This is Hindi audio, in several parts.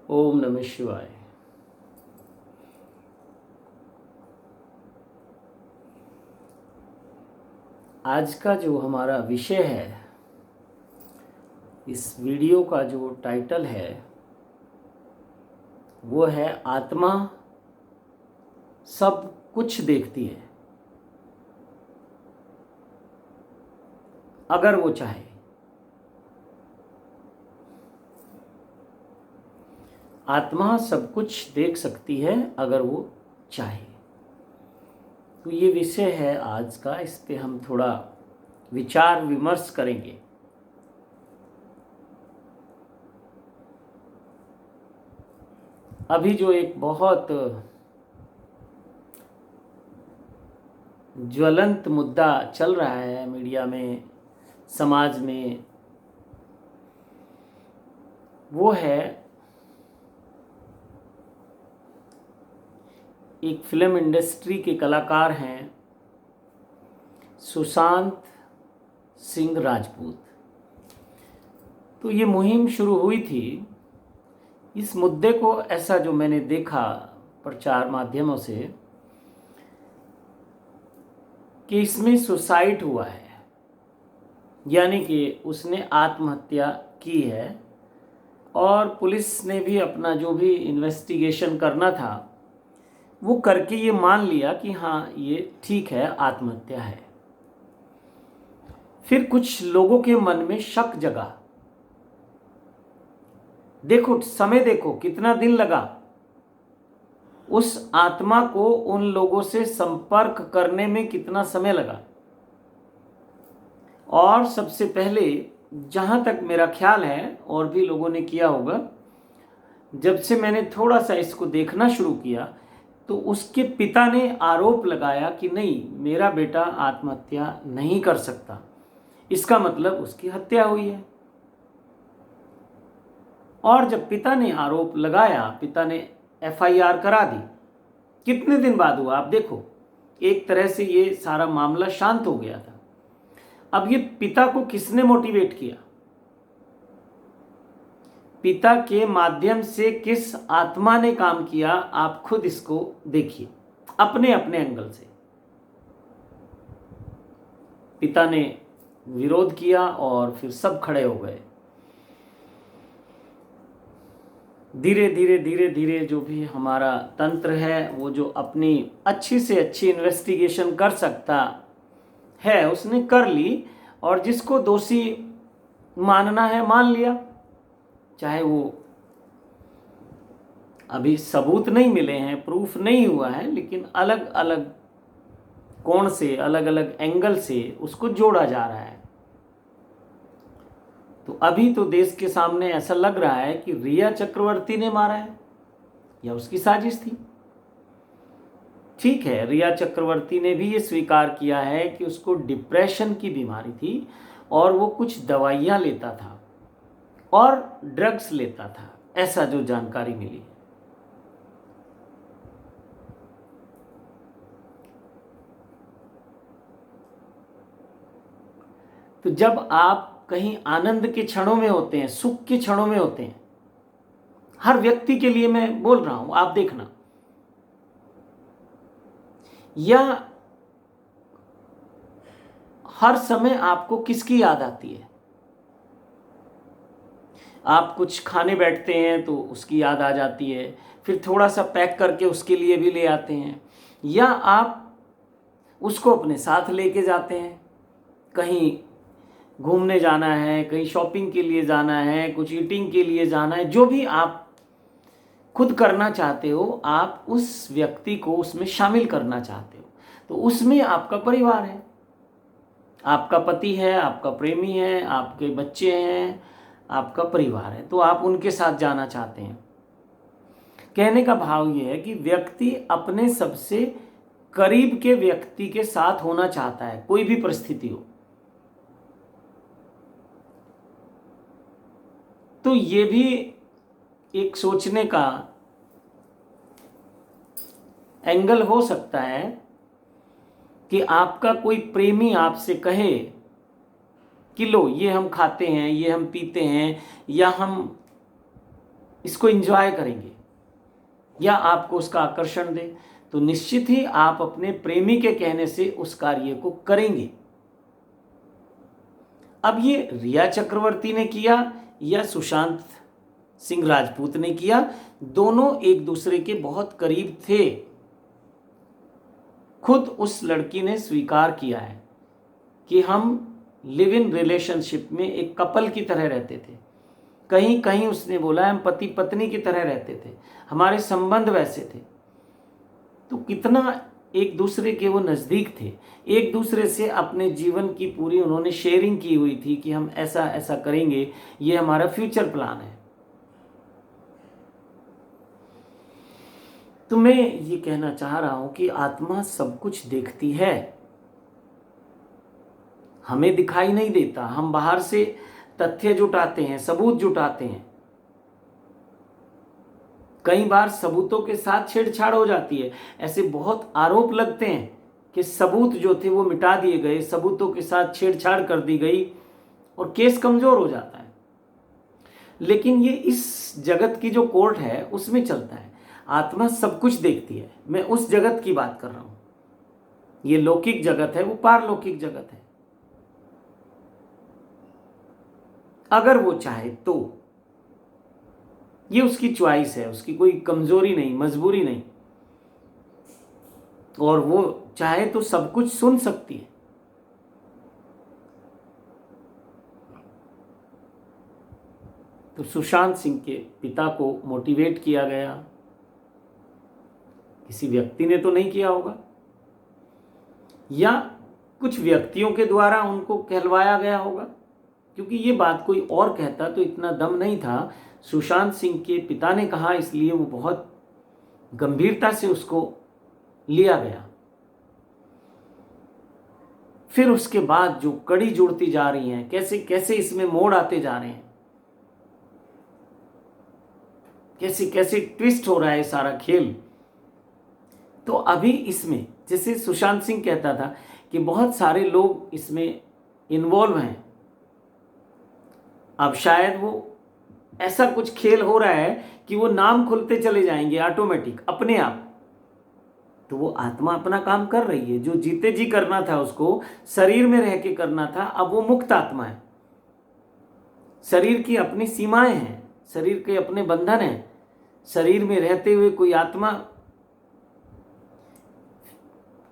ओम नमः शिवाय। आज का जो हमारा विषय है, इस वीडियो का जो टाइटल है वो है आत्मा सब कुछ देखती है अगर वो चाहे। आत्मा सब कुछ देख सकती है अगर वो चाहे। तो ये विषय है आज का, इस पे हम थोड़ा विचार विमर्श करेंगे। अभी जो एक बहुत ज्वलंत मुद्दा चल रहा है मीडिया में, समाज में, वो है एक फिल्म इंडस्ट्री के कलाकार हैं सुशांत सिंह राजपूत। तो ये मुहिम शुरू हुई थी। इस मुद्दे को ऐसा जो मैंने देखा प्रचार माध्यमों से कि इसमें सुसाइड हुआ है, यानी कि उसने आत्महत्या की है, और पुलिस ने भी अपना जो भी इन्वेस्टिगेशन करना था वो करके ये मान लिया कि हाँ ये ठीक है, आत्महत्या है। फिर कुछ लोगों के मन में शक जगा। देखो समय, देखो कितना दिन लगा उस आत्मा को उन लोगों से संपर्क करने में, कितना समय लगा। और सबसे पहले जहां तक मेरा ख्याल है, और भी लोगों ने किया होगा, जब से मैंने थोड़ा सा इसको देखना शुरू किया तो उसके पिता ने आरोप लगाया कि नहीं, मेरा बेटा आत्महत्या नहीं कर सकता, इसका मतलब उसकी हत्या हुई है। और जब पिता ने आरोप लगाया, पिता ने एफआईआर करा दी, कितने दिन बाद हुआ आप देखो। एक तरह से ये सारा मामला शांत हो गया था। अब ये पिता को किसने मोटिवेट किया, पिता के माध्यम से किस आत्मा ने काम किया, आप खुद इसको देखिए अपने अपने एंगल से। पिता ने विरोध किया और फिर सब खड़े हो गए। धीरे धीरे धीरे धीरे जो भी हमारा तंत्र है, वो जो अपनी अच्छी से अच्छी इन्वेस्टिगेशन कर सकता है उसने कर ली, और जिसको दोषी मानना है मान लिया। चाहे वो अभी सबूत नहीं मिले हैं, प्रूफ नहीं हुआ है, लेकिन अलग अलग कोण से, अलग अलग एंगल से उसको जोड़ा जा रहा है। तो अभी तो देश के सामने ऐसा लग रहा है कि रिया चक्रवर्ती ने मारा है या उसकी साजिश थी। ठीक है, रिया चक्रवर्ती ने भी ये स्वीकार किया है कि उसको डिप्रेशन की बीमारी थी और वो कुछ दवाइयां लेता था और ड्रग्स लेता था, ऐसा जो जानकारी मिली। तो जब आप कहीं आनंद के क्षणों में होते हैं, सुख के क्षणों में होते हैं, हर व्यक्ति के लिए मैं बोल रहा हूं, आप देखना, या हर समय आपको किसकी याद आती है। आप कुछ खाने बैठते हैं तो उसकी याद आ जाती है, फिर थोड़ा सा पैक करके उसके लिए भी ले आते हैं, या आप उसको अपने साथ लेके जाते हैं, कहीं घूमने जाना है, कहीं शॉपिंग के लिए जाना है, कुछ ईटिंग के लिए जाना है, जो भी आप खुद करना चाहते हो, आप उस व्यक्ति को उसमें शामिल करना चाहते हो। तो उसमें आपका परिवार है, आपका पति है, आपका प्रेमी है, आपके बच्चे हैं, आपका परिवार है, तो आप उनके साथ जाना चाहते हैं। कहने का भाव ये है कि व्यक्ति अपने सबसे करीब के व्यक्ति के साथ होना चाहता है, कोई भी परिस्थिति हो। तो ये भी एक सोचने का एंगल हो सकता है कि आपका कोई प्रेमी आपसे कहे कि लो ये हम खाते हैं, ये हम पीते हैं, या हम इसको एंजॉय करेंगे या आपको उसका आकर्षण दे, तो निश्चित ही आप अपने प्रेमी के कहने से उस कार्य को करेंगे। अब ये रिया चक्रवर्ती ने किया या सुशांत सिंह राजपूत ने किया, दोनों एक दूसरे के बहुत करीब थे। खुद उस लड़की ने स्वीकार किया है कि हम लिव इन रिलेशनशिप में एक कपल की तरह रहते थे। कहीं कहीं उसने बोला हम पति पत्नी की तरह रहते थे, हमारे संबंध वैसे थे। तो कितना एक दूसरे के वो नज़दीक थे, एक दूसरे से अपने जीवन की पूरी उन्होंने शेयरिंग की हुई थी कि हम ऐसा ऐसा करेंगे, ये हमारा फ्यूचर प्लान है। तो मैं ये कहना चाह रहा हूं कि आत्मा सब कुछ देखती है, हमें दिखाई नहीं देता। हम बाहर से तथ्य जुटाते हैं, सबूत जुटाते हैं, कई बार सबूतों के साथ छेड़छाड़ हो जाती है। ऐसे बहुत आरोप लगते हैं कि सबूत जो थे वो मिटा दिए गए, सबूतों के साथ छेड़छाड़ कर दी गई और केस कमजोर हो जाता है। लेकिन ये इस जगत की जो कोर्ट है उसमें चलता है। आत्मा सब कुछ देखती है। मैं उस जगत की बात कर रहा हूं। ये लौकिक जगत है, वो पारलौकिक जगत है। अगर वो चाहे तो, ये उसकी चॉइस है, उसकी कोई कमजोरी नहीं, मजबूरी नहीं। और वो चाहे तो सब कुछ सुन सकती है। तो सुशांत सिंह के पिता को मोटिवेट किया गया, किसी व्यक्ति ने तो नहीं किया होगा, या कुछ व्यक्तियों के द्वारा उनको कहलवाया गया होगा, क्योंकि ये बात कोई और कहता तो इतना दम नहीं था। सुशांत सिंह के पिता ने कहा, इसलिए वो बहुत गंभीरता से उसको लिया गया। फिर उसके बाद जो कड़ी जुड़ती जा रही हैं, कैसे कैसे इसमें मोड़ आते जा रहे हैं, कैसे कैसे ट्विस्ट हो रहा है सारा खेल। तो अभी इसमें जैसे सुशांत सिंह कहता था कि बहुत सारे लोग इसमें इन्वॉल्व हैं, अब शायद वो ऐसा कुछ खेल हो रहा है कि वो नाम खुलते चले जाएंगे ऑटोमेटिक अपने आप। तो वो आत्मा अपना काम कर रही है, जो जीते जी करना था उसको शरीर में रह के करना था, अब वो मुक्त आत्मा है। शरीर की अपनी सीमाएं हैं, शरीर के अपने बंधन हैं। शरीर में रहते हुए कोई आत्मा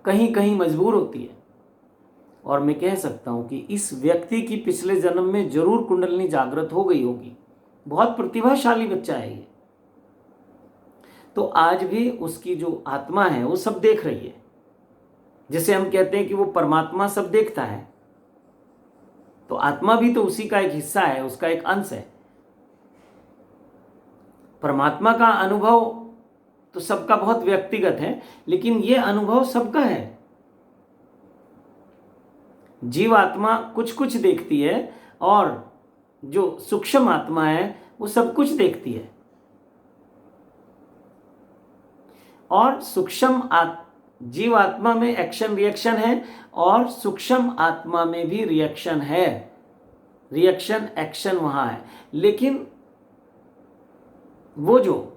कहीं कहीं मजबूर होती है। और मैं कह सकता हूं कि इस व्यक्ति की पिछले जन्म में जरूर कुंडलिनी जागृत हो गई होगी। बहुत प्रतिभाशाली बच्चा है ये। तो आज भी उसकी जो आत्मा है वो सब देख रही है। जैसे हम कहते हैं कि वो परमात्मा सब देखता है, तो आत्मा भी तो उसी का एक हिस्सा है, उसका एक अंश है। परमात्मा का अनुभव तो सबका बहुत व्यक्तिगत है, लेकिन ये अनुभव सबका है। जीव आत्मा कुछ कुछ देखती है और जो सूक्ष्म आत्मा है वो सब कुछ देखती है। और जीव आत्मा में एक्शन रिएक्शन है और सूक्ष्म आत्मा में भी रिएक्शन है। रिएक्शन एक्शन वहां है, लेकिन वो जो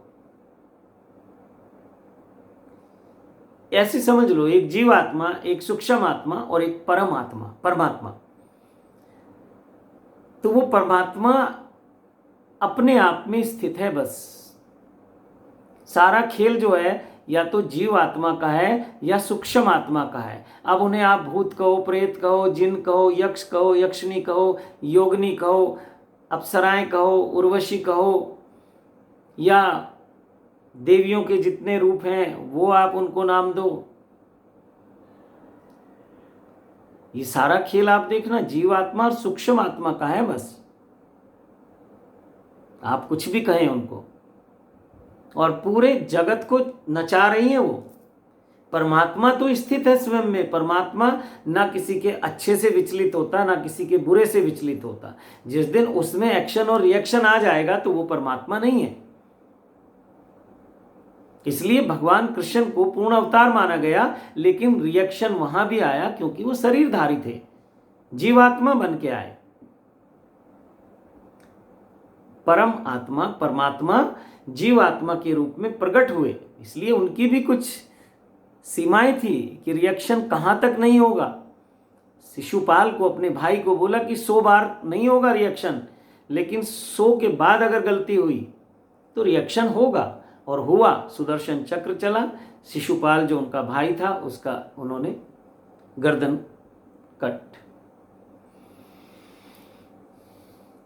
ऐसे समझ लो, एक जीव आत्मा, एक सूक्ष्म आत्मा और एक परम आत्मा, परमात्मा। तो वो परमात्मा अपने आप में स्थित है। बस सारा खेल जो है या तो जीव आत्मा का है या सूक्ष्म आत्मा का है। अब उन्हें आप भूत कहो, प्रेत कहो, जिन कहो, यक्ष कहो, यक्षिणी कहो, योगिनी कहो, अप्सराएं कहो, उर्वशी कहो, या देवियों के जितने रूप हैं वो आप उनको नाम दो। ये सारा खेल आप देखना जीव आत्मा और सूक्ष्म आत्मा का है। बस आप कुछ भी कहें उनको, और पूरे जगत को नचा रही है वो। परमात्मा तो स्थित है स्वयं में। परमात्मा ना किसी के अच्छे से विचलित होता, ना किसी के बुरे से विचलित होता। जिस दिन उसमें एक्शन और रिएक्शन आ जाएगा तो वो परमात्मा नहीं है। इसलिए भगवान कृष्ण को पूर्ण अवतार माना गया, लेकिन रिएक्शन वहां भी आया क्योंकि वो शरीरधारी थे, जीवात्मा बन के आए। परम आत्मा परमात्मा जीव आत्मा के रूप में प्रकट हुए, इसलिए उनकी भी कुछ सीमाएं थी कि रिएक्शन कहाँ तक नहीं होगा। शिशुपाल को अपने भाई को बोला कि 100 बार नहीं होगा रिएक्शन, लेकिन 100 के बाद अगर गलती हुई तो रिएक्शन होगा, और हुआ। सुदर्शन चक्र चला, शिशुपाल जो उनका भाई था उसका उन्होंने गर्दन कट।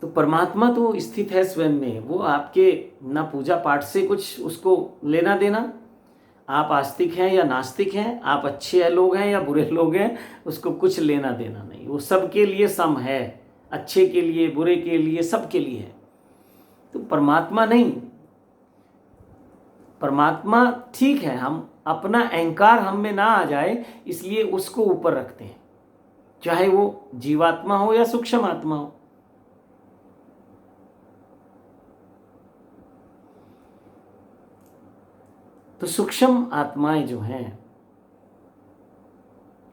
तो परमात्मा तो स्थित है स्वयं में, वो आपके ना पूजा पाठ से कुछ उसको लेना देना, आप आस्तिक हैं या नास्तिक हैं, आप अच्छे लोग हैं या बुरे लोग हैं, उसको कुछ लेना देना नहीं। वो सबके लिए सम है, अच्छे के लिए बुरे के लिए सबके लिए है। तो परमात्मा नहीं, परमात्मा ठीक है, हम अपना अहंकार हम में ना आ जाए इसलिए उसको ऊपर रखते हैं, चाहे वो जीवात्मा हो या सूक्ष्म आत्मा हो। तो सूक्ष्म आत्माएं जो हैं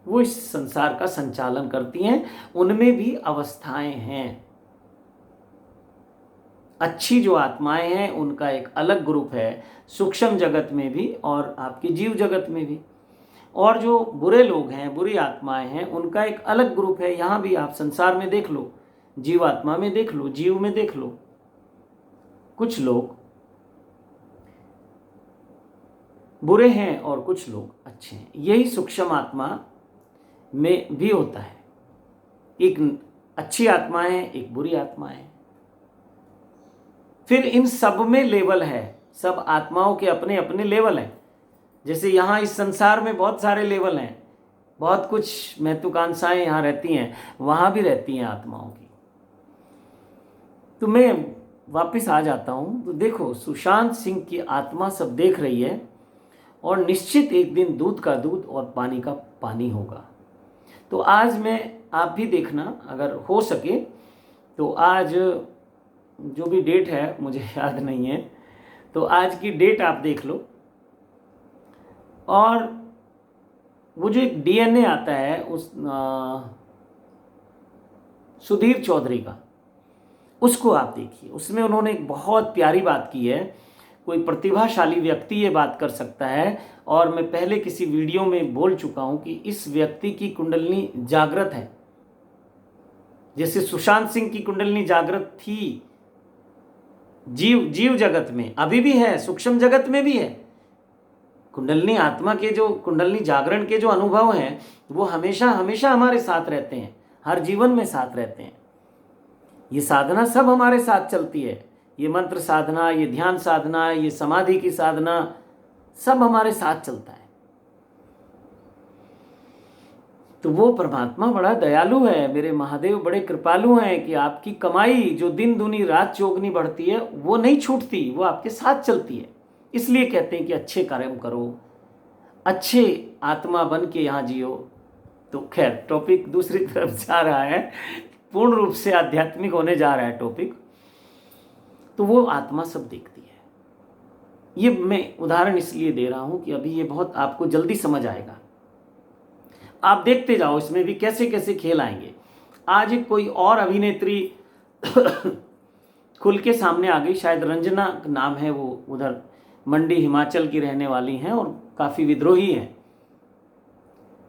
वो इस संसार का संचालन करती हैं, उनमें भी अवस्थाएं हैं। अच्छी जो आत्माएं हैं उनका एक अलग ग्रुप है सूक्ष्म जगत में भी और आपके जीव जगत में भी, और जो बुरे लोग हैं, बुरी आत्माएं हैं, उनका एक अलग ग्रुप है। यहाँ भी आप संसार में देख लो, जीव आत्मा में देख लो, जीव में देख लो, कुछ लोग बुरे हैं और कुछ लोग अच्छे हैं। यही सूक्ष्म आत्मा में भी होता है, एक अच्छी आत्मा है, एक बुरी आत्मा है। फिर इन सब में लेवल है, सब आत्माओं के अपने अपने लेवल हैं। जैसे यहाँ इस संसार में बहुत सारे लेवल हैं, बहुत कुछ महत्वाकांक्षाएं यहाँ रहती हैं, वहाँ भी रहती हैं आत्माओं की। तो मैं वापस आ जाता हूँ। तो देखो, सुशांत सिंह की आत्मा सब देख रही है, और निश्चित एक दिन दूध का दूध और पानी का पानी होगा। तो आज मैं, आप भी देखना अगर हो सके तो, आज जो भी डेट है मुझे याद नहीं है, तो आज की डेट आप देख लो, और वो जो एक डीएनए आता है उस सुधीर चौधरी का, उसको आप देखिए। उसमें उन्होंने एक बहुत प्यारी बात की है। कोई प्रतिभाशाली व्यक्ति ये बात कर सकता है, और मैं पहले किसी वीडियो में बोल चुका हूं कि इस व्यक्ति की कुंडलिनी जागृत है। जैसे सुशांत सिंह की कुंडलिनी जागृत थी जीव जगत में, अभी भी है, सूक्ष्म जगत में भी है। कुंडलिनी आत्मा के जो कुंडलिनी जागरण के जो अनुभव हैं वो हमेशा हमेशा हमारे साथ रहते हैं, हर जीवन में साथ रहते हैं। ये साधना सब हमारे साथ चलती है, ये मंत्र साधना, ये ध्यान साधना, ये समाधि की साधना, सब हमारे साथ चलता है। तो वो परमात्मा बड़ा दयालु है, मेरे महादेव बड़े कृपालु हैं कि आपकी कमाई जो दिन दूनी रात चौगनी बढ़ती है वो नहीं छूटती, वो आपके साथ चलती है। इसलिए कहते हैं कि अच्छे कर्म करो, अच्छे आत्मा बन के यहाँ जियो। तो खैर, टॉपिक दूसरी तरफ जा रहा है, पूर्ण रूप से आध्यात्मिक होने जा रहा है टॉपिक। तो वो आत्मा सब देखती है। ये मैं उदाहरण इसलिए दे रहा हूँ कि अभी ये बहुत आपको जल्दी समझ आएगा। आप देखते जाओ इसमें भी कैसे कैसे खेल आएंगे। आज एक कोई और अभिनेत्री खुल के सामने आ गई, शायद रंजना नाम है, वो उधर मंडी हिमाचल की रहने वाली हैं और काफ़ी विद्रोही हैं।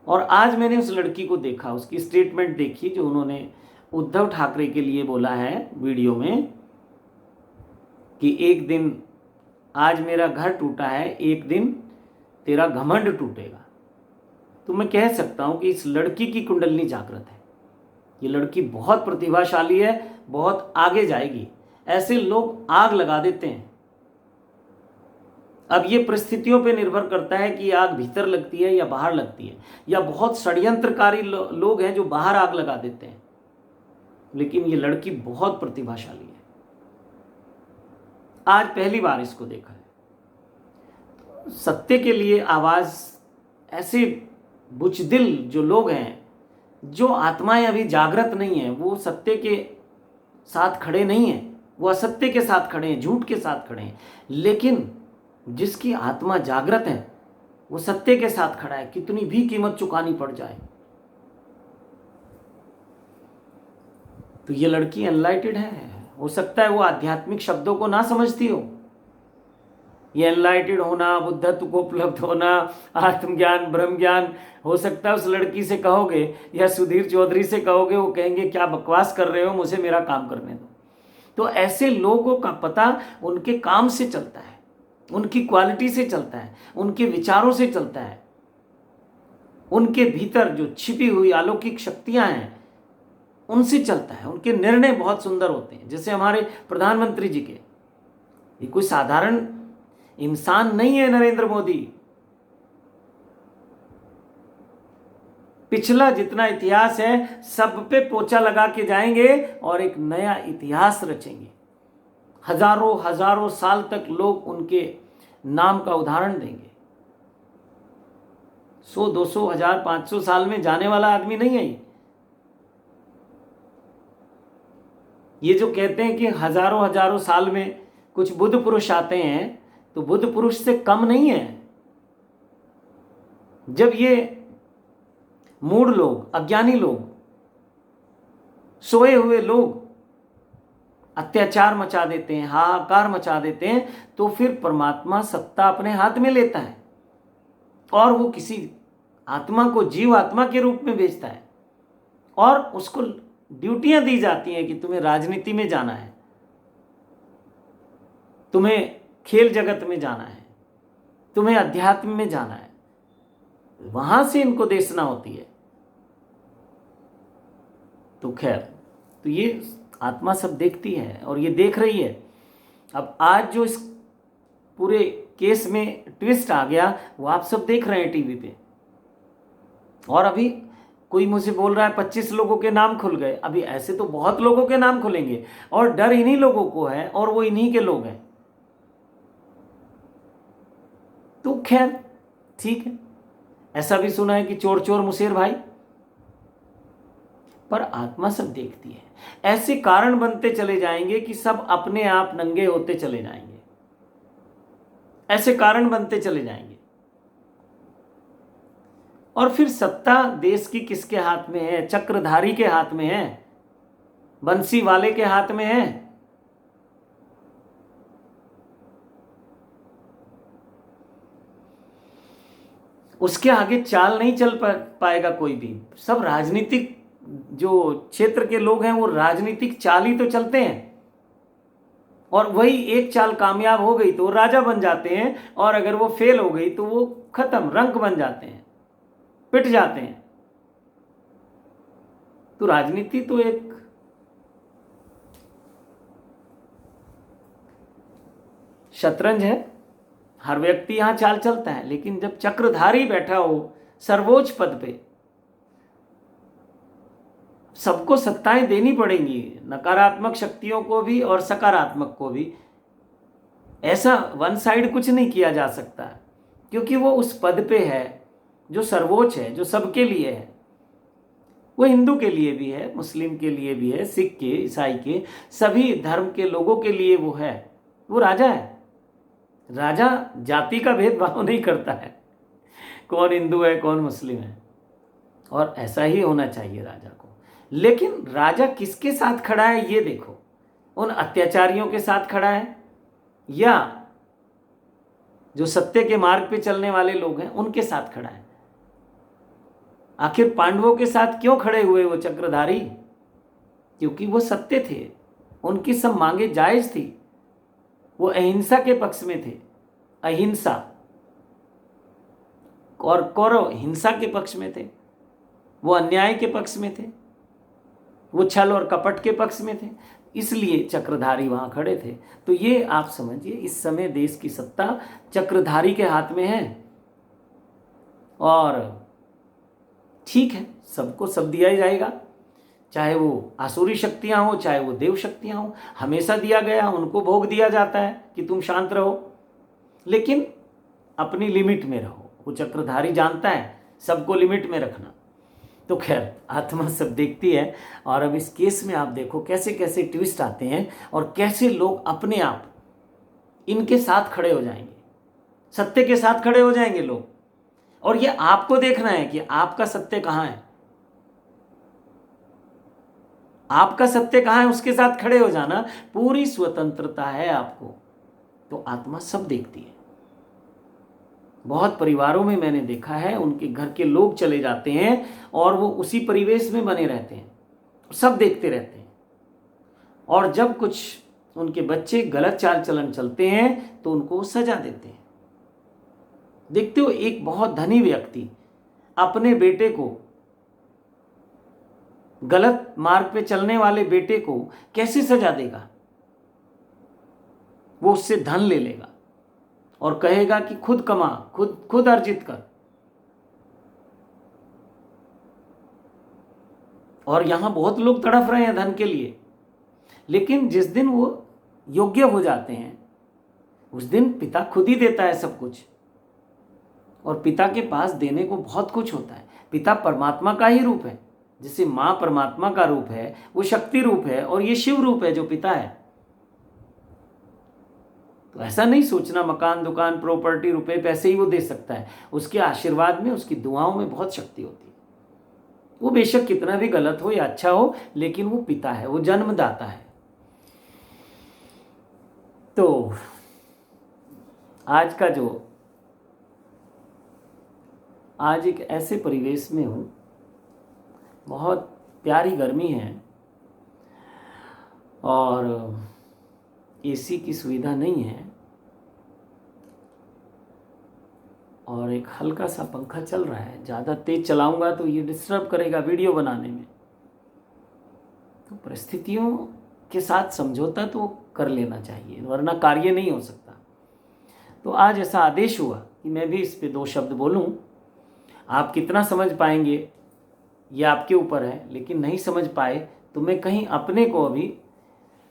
और आज मैंने उस लड़की को देखा, उसकी स्टेटमेंट देखी जो उन्होंने उद्धव ठाकरे के लिए बोला है वीडियो में कि एक दिन आज मेरा घर टूटा है, एक दिन तेरा घमंड टूटेगा। तो मैं कह सकता हूं कि इस लड़की की कुंडलिनी जागृत है। ये लड़की बहुत प्रतिभाशाली है, बहुत आगे जाएगी। ऐसे लोग आग लगा देते हैं। अब ये परिस्थितियों पे निर्भर करता है कि आग भीतर लगती है या बाहर लगती है, या बहुत षड्यंत्रकारी लोग हैं जो बाहर आग लगा देते हैं। लेकिन ये लड़की बहुत प्रतिभाशाली है। आज पहली बार इसको देखा है। सत्य के लिए आवाज, ऐसे बुजदिल जो लोग हैं, जो आत्माएं अभी जागृत नहीं है, वो सत्य के साथ खड़े नहीं हैं, वो असत्य के साथ खड़े हैं, झूठ के साथ खड़े हैं। लेकिन जिसकी आत्मा जागृत है वो सत्य के साथ खड़ा है, कितनी भी कीमत चुकानी पड़ जाए। तो ये लड़की एनलाइटेड है, हो सकता है वो आध्यात्मिक शब्दों को ना समझती हो। ये एनलाइटेड होना, बुद्धत्व को उपलब्ध होना, आत्मज्ञान, ब्रह्म ज्ञान, हो सकता है उस लड़की से कहोगे या सुधीर चौधरी से कहोगे, वो कहेंगे क्या बकवास कर रहे हो, मुझे मेरा काम करने दो। तो ऐसे लोगों का पता उनके काम से चलता है, उनकी क्वालिटी से चलता है, उनके विचारों से चलता है, उनके भीतर जो छिपी हुई अलौकिक शक्तियां हैं उनसे चलता है। उनके निर्णय बहुत सुंदर होते हैं। जैसे हमारे प्रधानमंत्री जी के, ये कोई साधारण इंसान नहीं है नरेंद्र मोदी। पिछला जितना इतिहास है सब पे पोछा लगा के जाएंगे और एक नया इतिहास रचेंगे। हजारों हजारों साल तक लोग उनके नाम का उदाहरण देंगे। 100, 200, 1000, 500 साल में जाने वाला आदमी नहीं है ये जो कहते हैं कि हजारों हजारों साल में कुछ बुद्ध पुरुष आते हैं, तो बुद्ध पुरुष से कम नहीं है। जब ये मूढ़ लोग, अज्ञानी लोग, सोए हुए लोग अत्याचार मचा देते हैं, हाहाकार मचा देते हैं, तो फिर परमात्मा सत्ता अपने हाथ में लेता है और वो किसी आत्मा को जीव आत्मा के रूप में भेजता है और उसको ड्यूटियां दी जाती हैं कि तुम्हें राजनीति में जाना है, तुम्हें खेल जगत में जाना है, तुम्हें अध्यात्म में जाना है। वहां से इनको देशना होती है। तो खैर, तो ये आत्मा सब देखती है और ये देख रही है। अब आज जो इस पूरे केस में ट्विस्ट आ गया वो आप सब देख रहे हैं टीवी पे। और अभी कोई मुझे बोल रहा है 25 लोगों के नाम खुल गए। अभी ऐसे तो बहुत लोगों के नाम खुलेंगे और डर इन्हीं लोगों को है और वो इन्हीं के लोग हैं। तो खैर ठीक है, ऐसा भी सुना है कि चोर चोर मुसेर भाई, पर आत्मा सब देखती है। ऐसे कारण बनते चले जाएंगे कि सब अपने आप नंगे होते चले जाएंगे। ऐसे कारण बनते चले जाएंगे और फिर सत्ता देश की किसके हाथ में है? चक्रधारी के हाथ में है, बंसी वाले के हाथ में है। उसके आगे चाल नहीं चल पाएगा कोई भी। सब राजनीतिक जो क्षेत्र के लोग हैं वो राजनीतिक चाल ही तो चलते हैं और वही एक चाल कामयाब हो गई तो वो राजा बन जाते हैं और अगर वो फेल हो गई तो वो खत्म, रंक बन जाते हैं, पिट जाते हैं। तो राजनीति तो एक शतरंज है, हर व्यक्ति यहां चाल चलता है। लेकिन जब चक्रधारी बैठा हो सर्वोच्च पद पे, सबको सत्ताएं देनी पड़ेंगी, नकारात्मक शक्तियों को भी और सकारात्मक को भी। ऐसा वन साइड कुछ नहीं किया जा सकता क्योंकि वो उस पद पे है जो सर्वोच्च है, जो सबके लिए है। वो हिंदू के लिए भी है, मुस्लिम के लिए भी है, सिख के, ईसाई के, सभी धर्म के लोगों के लिए वो है। वो राजा है। राजा जाति का भेदभाव नहीं करता है, कौन हिंदू है कौन मुस्लिम है, और ऐसा ही होना चाहिए राजा को। लेकिन राजा किसके साथ खड़ा है ये देखो, उन अत्याचारियों के साथ खड़ा है या जो सत्य के मार्ग पे चलने वाले लोग हैं उनके साथ खड़ा है? आखिर पांडवों के साथ क्यों खड़े हुए वो चक्रधारी? क्योंकि वो सत्य थे, उनकी सब मांगे जायज थी, वो अहिंसा के पक्ष में थे। अहिंसा और कौरव हिंसा के पक्ष में थे, वो अन्याय के पक्ष में थे, वो छल और कपट के पक्ष में थे, इसलिए चक्रधारी वहां खड़े थे। तो ये आप समझिए, इस समय देश की सत्ता चक्रधारी के हाथ में है और ठीक है, सबको सब दिया ही जाएगा, चाहे वो आसुरी शक्तियां हो चाहे वो देव शक्तियां हो। हमेशा दिया गया, उनको भोग दिया जाता है कि तुम शांत रहो, लेकिन अपनी लिमिट में रहो। वो चक्रधारी जानता है सबको लिमिट में रखना। तो खैर, आत्मा सब देखती है। और अब इस केस में आप देखो कैसे कैसे ट्विस्ट आते हैं और कैसे लोग अपने आप इनके साथ खड़े हो जाएंगे, सत्य के साथ खड़े हो जाएंगे लोग। और ये आपको देखना है कि आपका सत्य कहाँ है। आपका सत्य कहाँ है उसके साथ खड़े हो जाना, पूरी स्वतंत्रता है आपको। तो आत्मा सब देखती है। बहुत परिवारों में मैंने देखा है, उनके घर के लोग चले जाते हैं और वो उसी परिवेश में बने रहते हैं, सब देखते रहते हैं, और जब कुछ उनके बच्चे गलत चाल चलन चलते हैं तो उनको सजा देते हैं। देखते हो, एक बहुत धनी व्यक्ति अपने बेटे को, गलत मार्ग पे चलने वाले बेटे को कैसे सजा देगा? वो उससे धन ले लेगा और कहेगा कि खुद कमा, खुद अर्जित कर। और यहां बहुत लोग तड़फ रहे हैं धन के लिए, लेकिन जिस दिन वो योग्य हो जाते हैं उस दिन पिता खुद ही देता है सब कुछ। और पिता के पास देने को बहुत कुछ होता है। पिता परमात्मा का ही रूप है। जैसे माँ परमात्मा का रूप है, वो शक्ति रूप है, और ये शिव रूप है जो पिता है। तो ऐसा नहीं सोचना मकान, दुकान, प्रॉपर्टी, रुपए, पैसे ही वो दे सकता है। उसके आशीर्वाद में, उसकी दुआओं में बहुत शक्ति होती है। वो बेशक कितना भी गलत हो या अच्छा हो, लेकिन वो पिता है, वो जन्मदाता है। तो आज एक ऐसे परिवेश में हूँ, बहुत प्यारी गर्मी है और एसी की सुविधा नहीं है, और एक हल्का सा पंखा चल रहा है। ज़्यादा तेज चलाऊंगा तो ये डिस्टर्ब करेगा वीडियो बनाने में। तो परिस्थितियों के साथ समझौता तो कर लेना चाहिए, वरना कार्य नहीं हो सकता। तो आज ऐसा आदेश हुआ कि मैं भी इस पे 2 शब्द बोलूं। आप कितना समझ पाएंगे ये आपके ऊपर है, लेकिन नहीं समझ पाए तो मैं कहीं अपने को अभी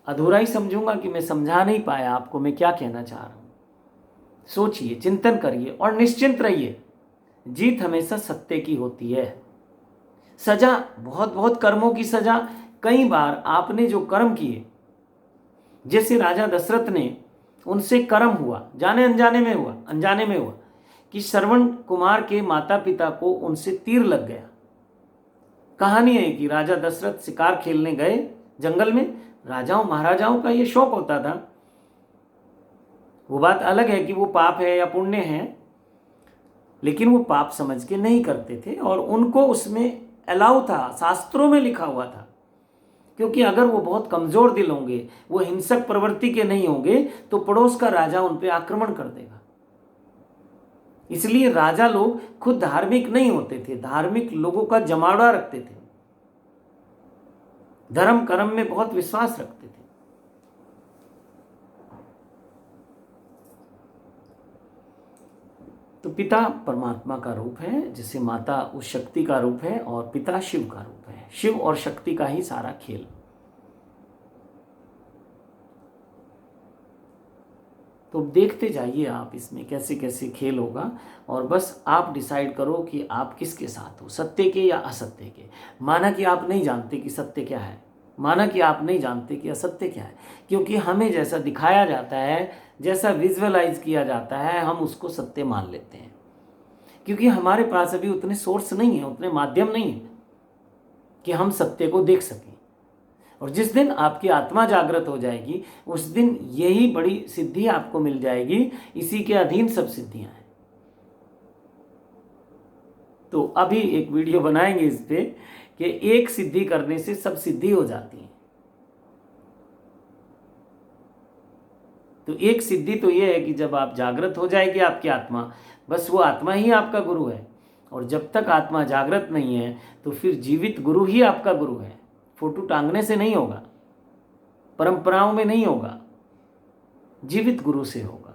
अधूरा ही समझूंगा कि मैं समझा नहीं पाया आपको मैं क्या कहना चाह रहा हूँ। सोचिए, चिंतन करिए और निश्चिंत रहिए। जीत हमेशा सत्य की होती है। सजा, बहुत बहुत कर्मों की सजा, कई बार आपने जो कर्म किए, जैसे राजा दशरथ ने, उनसे कर्म हुआ, जाने अनजाने में हुआ कि श्रवण कुमार के माता पिता को उनसे तीर लग गया। कहानी है कि राजा दशरथ शिकार खेलने गए जंगल में। राजाओं महाराजाओं का ये शौक होता था। वो बात अलग है कि वो पाप है या पुण्य है, लेकिन वो पाप समझ के नहीं करते थे, और उनको उसमें अलाउ था, शास्त्रों में लिखा हुआ था। क्योंकि अगर वो बहुत कमजोर दिल होंगे, वो हिंसक प्रवृत्ति के नहीं होंगे, तो पड़ोस का राजा उन पर आक्रमण कर देगा। इसलिए राजा लोग खुद धार्मिक नहीं होते थे, धार्मिक लोगों का जमावड़ा रखते थे, धर्म कर्म में बहुत विश्वास रखते थे। तो पिता परमात्मा का रूप है, जिसे माता उस शक्ति का रूप है, और पिता शिव का रूप है। शिव और शक्ति का ही सारा खेल। तो देखते जाइए आप इसमें कैसे कैसे खेल होगा, और बस आप डिसाइड करो कि आप किसके साथ हो, सत्य के या असत्य के। माना कि आप नहीं जानते कि सत्य क्या है, माना कि आप नहीं जानते कि असत्य क्या है, क्योंकि हमें जैसा दिखाया जाता है, जैसा विजुअलाइज किया जाता है, हम उसको सत्य मान लेते हैं। क्योंकि हमारे पास अभी उतने सोर्स नहीं है, उतने माध्यम नहीं है कि हम सत्य को देख सकें। और जिस दिन आपकी आत्मा जागृत हो जाएगी, उस दिन यही बड़ी सिद्धि आपको मिल जाएगी। इसी के अधीन सब सिद्धियां हैं। तो अभी एक वीडियो बनाएंगे इस पे कि एक सिद्धि करने से सब सिद्धि हो जाती है। तो एक सिद्धि तो यह है कि जब आप जागृत हो जाएगी आपकी आत्मा, बस वो आत्मा ही आपका गुरु है। और जब तक आत्मा जागृत नहीं है तो फिर जीवित गुरु ही आपका गुरु है। फोटो टांगने से नहीं होगा, परंपराओं में नहीं होगा, जीवित गुरु से होगा।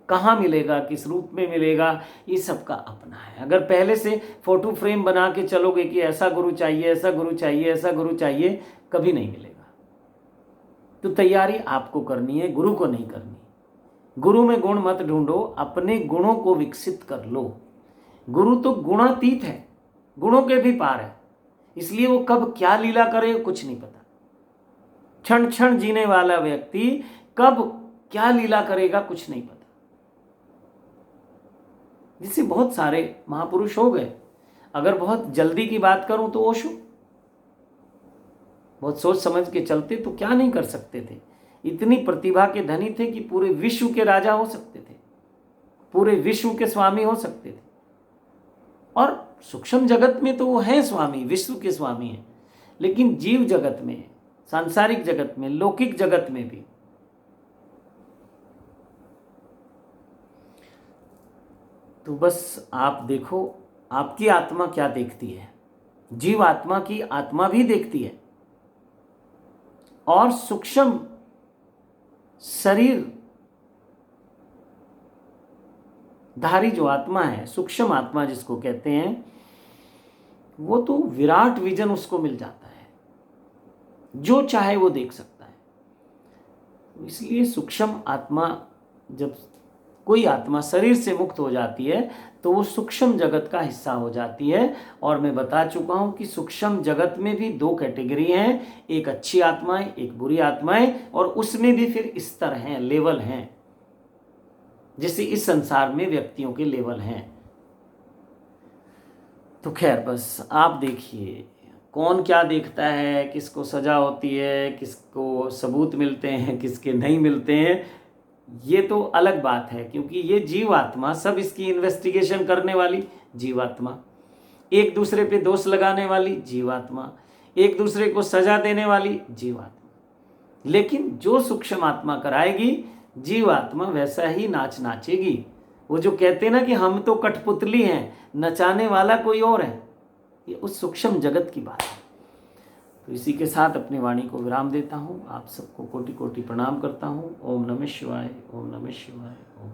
कहाँ मिलेगा, किस रूप में मिलेगा, ये सबका अपना है। अगर पहले से फोटो फ्रेम बना के चलोगे कि ऐसा गुरु चाहिए, ऐसा गुरु चाहिए, ऐसा गुरु चाहिए, कभी नहीं मिलेगा। तो तैयारी आपको करनी है, गुरु को नहीं करनी। गुरु में गुण मत ढूंढो, अपने गुणों को विकसित कर लो। गुरु तो गुणातीत है, गुणों के भी पार है, इसलिए वो कब क्या लीला करे कुछ नहीं पता। क्षण क्षण जीने वाला व्यक्ति कब क्या लीला करेगा कुछ नहीं पता। जिससे बहुत सारे महापुरुष हो गए। अगर बहुत जल्दी की बात करूं तो ओशो, बहुत सोच समझ के चलते तो क्या नहीं कर सकते थे। इतनी प्रतिभा के धनी थे कि पूरे विश्व के राजा हो सकते थे, पूरे विश्व के स्वामी हो सकते थे। और सूक्ष्म जगत में तो वो हैं स्वामी, विश्व के स्वामी हैं, लेकिन जीव जगत में, सांसारिक जगत में, लौकिक जगत में भी। तो बस आप देखो आपकी आत्मा क्या देखती है। जीव आत्मा की आत्मा भी देखती है, और सूक्ष्म शरीर धारी जो आत्मा है, सूक्ष्म आत्मा जिसको कहते हैं, वो तो विराट विजन उसको मिल जाता है, जो चाहे वो देख सकता है। इसलिए सूक्ष्म आत्मा, जब कोई आत्मा शरीर से मुक्त हो जाती है तो वो सूक्ष्म जगत का हिस्सा हो जाती है। और मैं बता चुका हूं कि सूक्ष्म जगत में भी दो कैटेगरी हैं, एक अच्छी आत्माएं, एक बुरी आत्माएं, और उसमें भी फिर स्तर हैं, लेवल हैं, जैसे इस संसार में व्यक्तियों के लेवल हैं। तो खैर बस आप देखिए कौन क्या देखता है, किसको सजा होती है, किसको सबूत मिलते हैं, किसके नहीं मिलते हैं, ये तो अलग बात है। क्योंकि ये जीवात्मा, सब इसकी इन्वेस्टिगेशन करने वाली जीवात्मा, एक दूसरे पे दोष लगाने वाली जीवात्मा, एक दूसरे को सजा देने वाली जीवात्मा। लेकिन जो सूक्ष्म आत्मा कराएगी, जीवात्मा वैसा ही नाच नाचेगी। वो जो कहते हैं ना कि हम तो कठपुतली हैं, नचाने वाला कोई और है, ये उस सूक्ष्म जगत की बात है। तो इसी के साथ अपनी वाणी को विराम देता हूँ। आप सबको कोटि कोटि प्रणाम करता हूँ। ओम नमः शिवाय, ओम नमः शिवाय, ओम